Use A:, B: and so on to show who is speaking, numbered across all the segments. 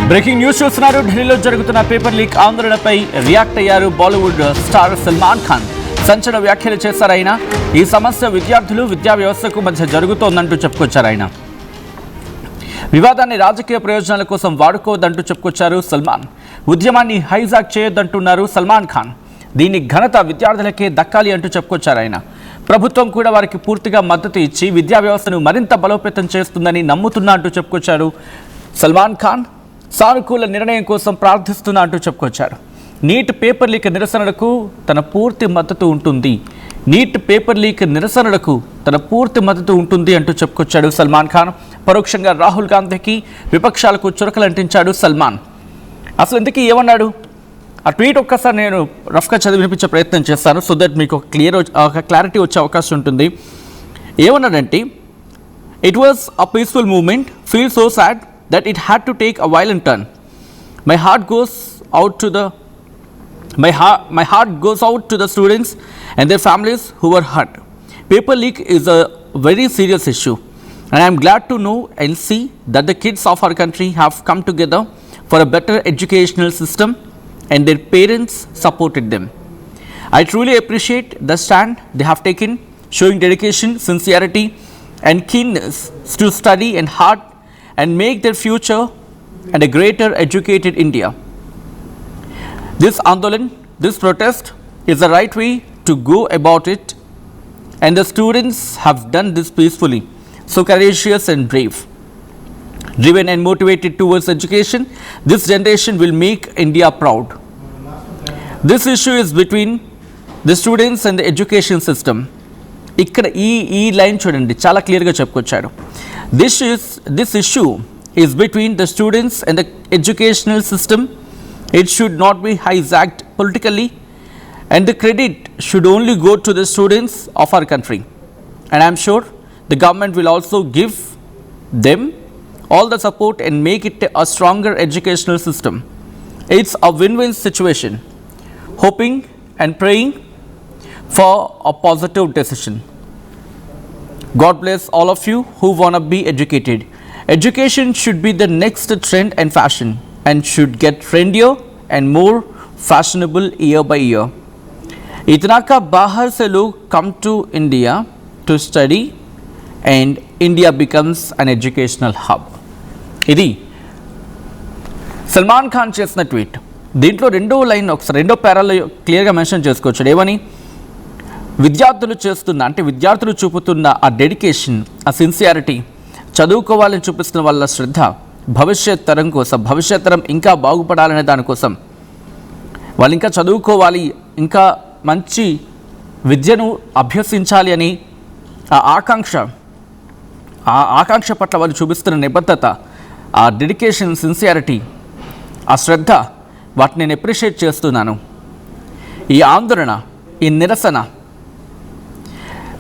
A: Breaking news చూస్తున్నారు. ఢిల్లీలో జరుగుతున్న పేపర్ లీక్ ఆందోళనపై రియాక్ట్ అయ్యారు బాలీవుడ్ స్టార్ సల్మాన్ ఖాన్. సంచలన వ్యాఖ్యలు చేశారు ఆయన. ఈ సమస్య విద్యార్థులు విద్యా వ్యవస్థకు మధ్య జరుగుతోందంటూ చెప్పుకొచ్చారు ఆయన. వివాదాన్ని రాజకీయ ప్రయోజనాల కోసం వాడుకోవద్దంటూ చెప్పుకొచ్చారు సల్మాన్. ఉద్యమాన్ని హైజాక్ చేయొద్దంటున్నారు సల్మాన్ ఖాన్. దీని ఘనత విద్యార్థులకే దక్కాలి అంటూ చెప్పుకొచ్చారు ఆయన. ప్రభుత్వం కూడా వారికి పూర్తిగా మద్దతు ఇచ్చి విద్యా వ్యవస్థను మరింత బలోపేతం చేస్తుందని నమ్ముతున్నా అంటూ చెప్పుకొచ్చారు సల్మాన్ ఖాన్. సానుకూల నిర్ణయం కోసం ప్రార్థిస్తున్నా అంటూ చెప్పుకొచ్చారు. నీట్ పేపర్ లీక్ నిరసనలకు తన పూర్తి మద్దతు ఉంటుంది. నీట్ పేపర్ లీక్ నిరసనలకు తన పూర్తి మద్దతు ఉంటుంది అంటూ చెప్పుకొచ్చాడు సల్మాన్ ఖాన్. పరోక్షంగా రాహుల్ గాంధీకి విపక్షాలకు చురకలు అంటించాడు సల్మాన్. అసలు ఇంతకీ ఏమన్నాడు? ఆ ట్వీట్ ఒక్కసారి నేను రఫ్గా చదివి వినిపించే ప్రయత్నం చేస్తాను, సో దట్ మీకు ఒక క్లారిటీ వచ్చే అవకాశం ఉంటుంది. ఏమన్నాడంటే, it was a peaceful moment, feel so sad that it had to take a violent turn. My heart goes out to the students and their families who were hurt. Paper leak is a very serious issue, and I am glad to know and see that the kids of our country have come together for a better educational system and their parents supported them. I truly appreciate the stand they have taken, showing dedication, sincerity and keenness to study and hard and make their future and a greater educated India. This Andolan, this protest is the right way to go about it, and the students have done this peacefully, so courageous and brave. Driven and motivated towards education, this generation will make India proud. This issue is between the students and the education system. ఇక్కడ ఈ line చూడండి, చాలా క్లియర్గా చెప్పుకొచ్చాడు. This issue is between the students and the educational system. It should not be hijacked politically, and the credit should only go to the students of our country. And I am sure the government will also give them all the support and make it a stronger educational system. It's a win-win situation. Hoping and praying for a positive decision. God bless all of you who want to be educated. Education should be the next trend and fashion, and should get trendier and more fashionable year by year. इतना का बाहर से लोग come to India to study, and India becomes an educational hub. ఇది సల్మాన్ ఖాన్ చేసిన tweet. దీంట్లో రెండో line ఒకసారి రెండో పేరాలో క్లియర్గా మెన్షన్ చేసుకోవచ్చు. ఏమని? విద్యార్థులు చూపుతున్న ఆ డెడికేషన్, ఆ సిన్సియారిటీ, చదువుకోవాలని చూపిస్తున్న వాళ్ళ శ్రద్ధ, భవిష్యత్ తరం ఇంకా బాగుపడాలనే దానికోసం, వాళ్ళు ఇంకా చదువుకోవాలి, ఇంకా మంచి విద్యను అభ్యసించాలి అని ఆ ఆకాంక్ష పట్ల వాళ్ళు చూపిస్తున్న నిబద్ధత, ఆ డెడికేషన్, సిన్సియారిటీ, ఆ శ్రద్ధ, వాటిని నేను అప్రిషియేట్ చేస్తున్నాను. ఈ ఆందోళన, ఈ నిరసన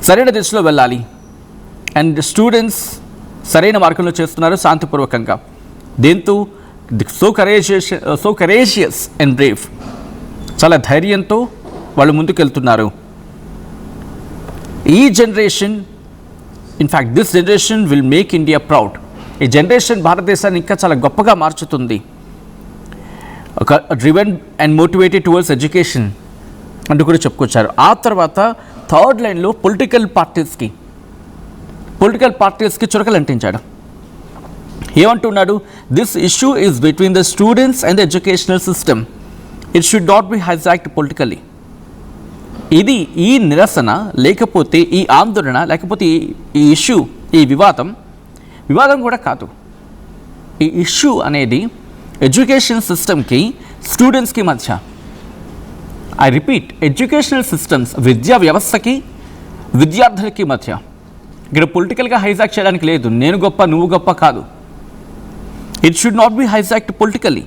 A: సరైన దిశలో వెళ్ళాలి, అండ్ స్టూడెంట్స్ సరైన మార్గంలో చేస్తున్నారు శాంతిపూర్వకంగా. దీంతో సో కరేజియస్ అండ్ బ్రేవ్, చాలా ధైర్యంతో వాళ్ళు ముందుకెళ్తున్నారు. ఈ generation, in fact this generation will make India proud. ఈ జనరేషన్ భారతదేశాన్ని ఇంకా చాలా గొప్పగా మార్చుతుంది. ఒక driven and motivated towards education అంటూ కూడా చెప్పుకొచ్చారు. ఆ తర్వాత థర్డ్ లైన్లో పొలిటికల్ పార్టీస్కి చురకలు అంటించాడు. ఏమంటున్నాడు? This issue is between the students and the educational system. It should not be hijacked politically. ఇది ఈ నిరసన లేకపోతే, ఈ ఆందోళన లేకపోతే, ఈ ఇష్యూ, ఈ వివాదం కూడా కాదు. ఈ ఇష్యూ అనేది ఎడ్యుకేషన్ సిస్టమ్కి, స్టూడెంట్స్కి మధ్య, ఐ రిపీట్, ఎడ్యుకేషనల్ సిస్టమ్స్, విద్యా వ్యవస్థకి విద్యార్థులకి మధ్య. ఇక్కడ పొలిటికల్గా హైజాక్ చేయడానికి లేదు. నేను గొప్ప, నువ్వు గొప్ప కాదు. It should not be hijacked politically.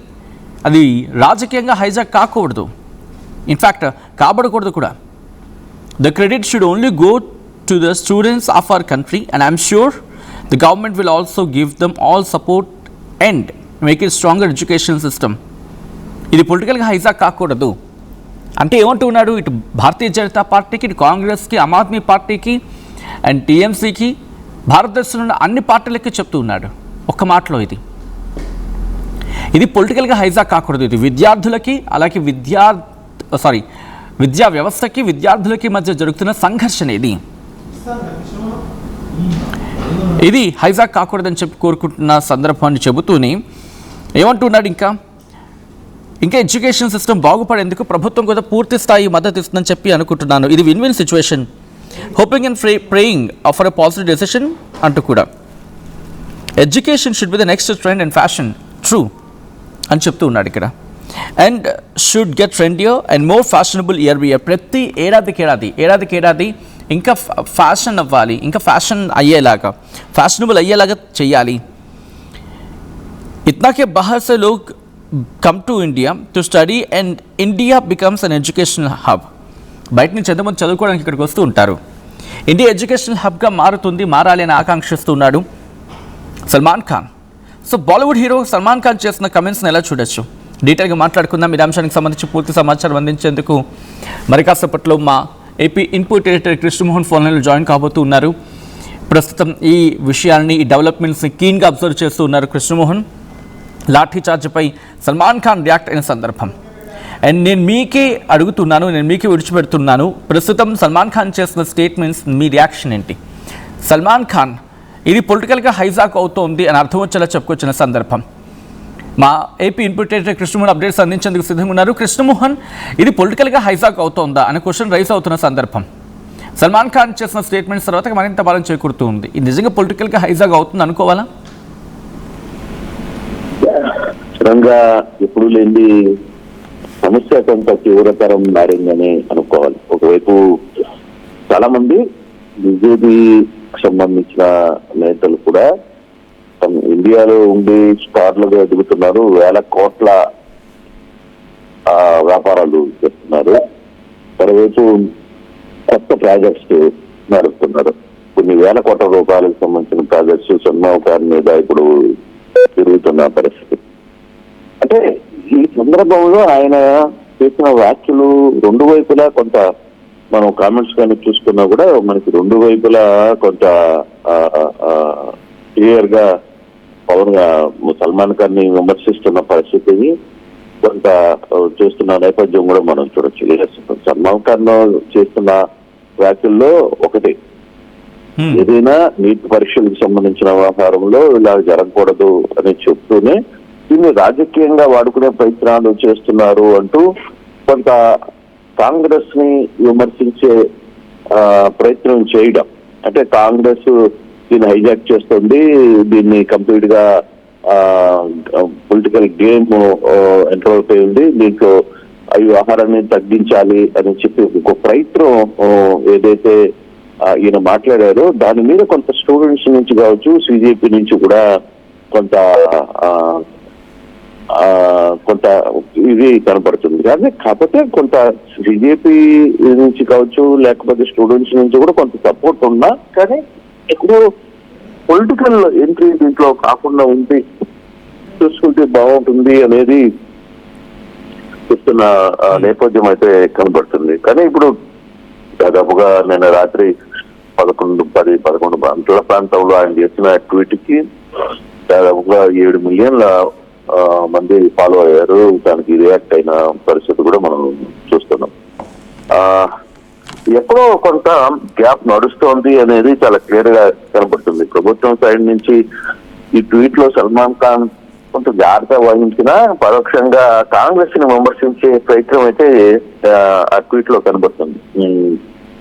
A: అది రాజకీయంగా హైజాక్ కాకూడదు, ఇన్ఫ్యాక్ట్ కాబడకూడదు కూడా. The credit should only go to the students of our country, and I'm sure the government will also give them all support and make it stronger education system. ఇది పొలిటికల్గా hijack కాకూడదు అంటే ఏమంటున్నాడు? ఇటు భారతీయ జనతా పార్టీకి, ఇటు కాంగ్రెస్కి, ఆమ్ ఆద్మీ పార్టీకి అండ్ టీఎంసీకి, భారతదేశంలో ఉన్న అన్ని పార్టీలకి చెప్తూ ఉన్నాడు ఒక్క మాటలో. ఇది ఇది పొలిటికల్గా హైజాక్ కాకూడదు. ఇది విద్యార్థులకి అలాగే విద్యా వ్యవస్థకి విద్యార్థులకి మధ్య జరుగుతున్న సంఘర్షణ ఇది హైజాక్ కాకూడదని చెప్పి కోరుకుంటున్న సందర్భాన్ని చెబుతూనే ఏమంటున్నాడు, ఇంకా ఎడ్యుకేషన్ సిస్టమ్ బాగుపడేందుకు ప్రభుత్వం కూడా పూర్తి స్థాయి మద్దతు ఇస్తుందని చెప్పి అనుకుంటున్నాను. ఇది win win situation, hoping and praying for a positive decision అంటూ కూడా education should be the next trend and fashion true అని చెప్తూ ఉన్నాడు ఇక్కడ. And should get trendier and more fashionable year by year. ప్రతి ఏడాదికి ఇంకా ఫ్యాషన్ అవ్వాలి, ఇంకా ఫ్యాషన్ అయ్యేలాగా, ఫ్యాషనబుల్ అయ్యేలాగా చెయ్యాలి. इतना के बाहर से लोग come to India to study and India becomes an educational hub. బయట నుంచి ఎంతమంది చదువుకోవడానికి ఇక్కడికి వస్తూ ఉంటారు. ఇండియా ఎడ్యుకేషనల్ హబ్గా మారాలి అని ఆకాంక్షిస్తున్నాడు Salman Khan. So Bollywood hero Salman Khan చేసిన కమెంట్స్ని ఎలా చూడొచ్చు, డీటెయిల్గా మాట్లాడుకుందాం. ఈ అంశానికి సంబంధించి పూర్తి సమాచారం అందించేందుకు మరి కాసేపట్లో మా ఏపీ ఇన్పుట్ ఎడిటర్ కృష్ణమోహన్ ఫోన్లో జాయిన్ కాబోతూ ఉన్నారు. ప్రస్తుతం ఈ విషయాన్ని, ఈ డెవలప్మెంట్స్ని కీన్గా అబ్జర్వ్ చేస్తూ ఉన్నారు కృష్ణమోహన్. లాఠీ చార్జ్పై సల్మాన్ ఖాన్ రియాక్ట్ అయిన సందర్భం అండ్ నేను మీకే విడిచిపెడుతున్నాను. ప్రస్తుతం సల్మాన్ ఖాన్ చేసిన స్టేట్మెంట్స్ మీ రియాక్షన్ ఏంటి? సల్మాన్ ఖాన్ ఇది పొలిటికల్గా హైజాక్ అవుతోంది అని అర్థం వచ్చేలా చెప్పుకొచ్చిన సందర్భం. మా AP input editor Krishnamohan updates అందించేందుకు సిద్ధంగా ఉన్నారు. కృష్ణమోహన్, ఇది పొలిటికల్గా హైజాక్ అవుతోందా అనే క్వశ్చన్ రైజ్ అవుతున్న సందర్భం. సల్మాన్ ఖాన్ చేసిన స్టేట్మెంట్స్ తర్వాత మరింత బలం చేకూరుతూ ఉంది. ఇది నిజంగా పొలిటికల్గా హైజాక్ అవుతుంది అనుకోవాలా?
B: స్థిరంగా ఎప్పుడు లేని సమస్య కొంత తీవ్రతరం మారిందని అనుకోవాలి. ఒకవైపు చాలా మంది బీజేపీ సంబంధించిన నేతలు కూడా ఇండియాలో ఉండి స్టార్లుగా ఎదుగుతున్నారు, వేల కోట్ల వ్యాపారాలు చేస్తున్నారు. మరోవైపు కొత్త ప్రాజెక్ట్స్ నడుపుతున్నారు. కొన్ని వేల కోట్ల రూపాయలకు సంబంధించిన ప్రాజెక్ట్స్ సల్మాన్ ఖాన్ మీద ఇప్పుడు తిరుగుతున్న పరిస్థితి. అంటే ఈ సందర్భంలో ఆయన చేసిన వ్యాఖ్యలు రెండు వైపులా కొంత మనం కామెంట్స్ కానీ చూసుకున్నా కూడా మనకి రెండు వైపులా కొంత క్లియర్ గా సల్మాన్ ఖాన్ ని విమర్శిస్తున్న పరిస్థితిని కొంత చూస్తున్న నేపథ్యం కూడా మనం చూడొచ్చు. సల్మాన్ ఖాన్ చేస్తున్న వ్యాఖ్యల్లో ఒకటి, ఏదైనా నీట్ పరీక్షలకు సంబంధించిన వ్యవహారంలో ఇలా జరగకూడదు అని చెప్తూనే దీన్ని రాజకీయంగా వాడుకునే ప్రయత్నాలు చేస్తున్నారు అంటూ కొంత కాంగ్రెస్ ని విమర్శించే ప్రయత్నం చేయడం. అంటే కాంగ్రెస్ దీన్ని హైజాక్ చేస్తుంది, దీన్ని కంప్లీట్ గా పొలిటికల్ గేమ్ ఎంటర్ అయింది, దీంట్లో ఈ వ్యవహారాన్ని తగ్గించాలి అని చెప్పి ఒక ప్రయత్నం ఏదైతే ఈయన మాట్లాడారో దాని మీద కొంత స్టూడెంట్స్ నుంచి కావచ్చు, సిజేపీ నుంచి కూడా కొంత ఇది కనపడుతుంది. కానీ కాకపోతే కొంత బీజేపీ నుంచి కావచ్చు, లేకపోతే స్టూడెంట్స్ నుంచి కూడా కొంత సపోర్ట్ ఉన్నా కానీ ఇప్పుడు పొలిటికల్ ఎంట్రీ దీంట్లో కాకుండా ఉంది, చూసుకుంటే బాగుంటుంది అనేది చూస్తున్న నేపథ్యం అయితే కనపడుతుంది. కానీ ఇప్పుడు దాదాపుగా నిన్న రాత్రి 11 గంటల ప్రాంతంలో ఆయన చేసిన ట్వీట్ కి దాదాపుగా 7 మిలియన్ల మంది ఫాలో అయ్యారు. దానికి రియాక్ట్ అయిన పరిస్థితి కూడా మనం చూస్తున్నాం. ఎక్కడో కొంత గ్యాప్ నడుస్తోంది అనేది చాలా క్లియర్ గా కనబడుతుంది. ప్రభుత్వం సైడ్ నుంచి ఈ ట్వీట్ లో సల్మాన్ ఖాన్ కొంత జాగ్రత్త వహించినా పరోక్షంగా కాంగ్రెస్ ని విమర్శించే ప్రయత్నం అయితే ఆ ట్వీట్ లో కనబడుతుంది.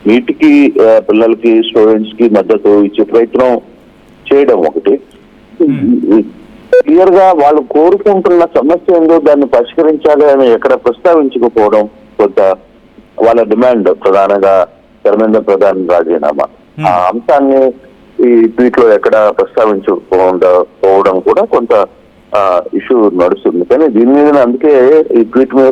B: వీటికి పిల్లలకి, స్టూడెంట్స్ కి మద్దతు ఇచ్చే ప్రయత్నం చేయడం ఒకటి, క్లియర్ గా వాళ్ళు కోరుకుంటున్న సమస్య ఏందో దాన్ని పరిష్కరించాలి అని ఎక్కడ ప్రస్తావించకపోవడం, కొంత వాళ్ళ డిమాండ్ ప్రధానంగా ధర్మేంద్ర ప్రధాన్ రాజీనామా, ఆ అంశాన్ని ఈ ట్వీట్ లో ఎక్కడ ప్రస్తావించకపోవడం కూడా కొంత ఇష్యూ నడుస్తుంది. కానీ దీని మీద అందుకే ఈ ట్వీట్ మీద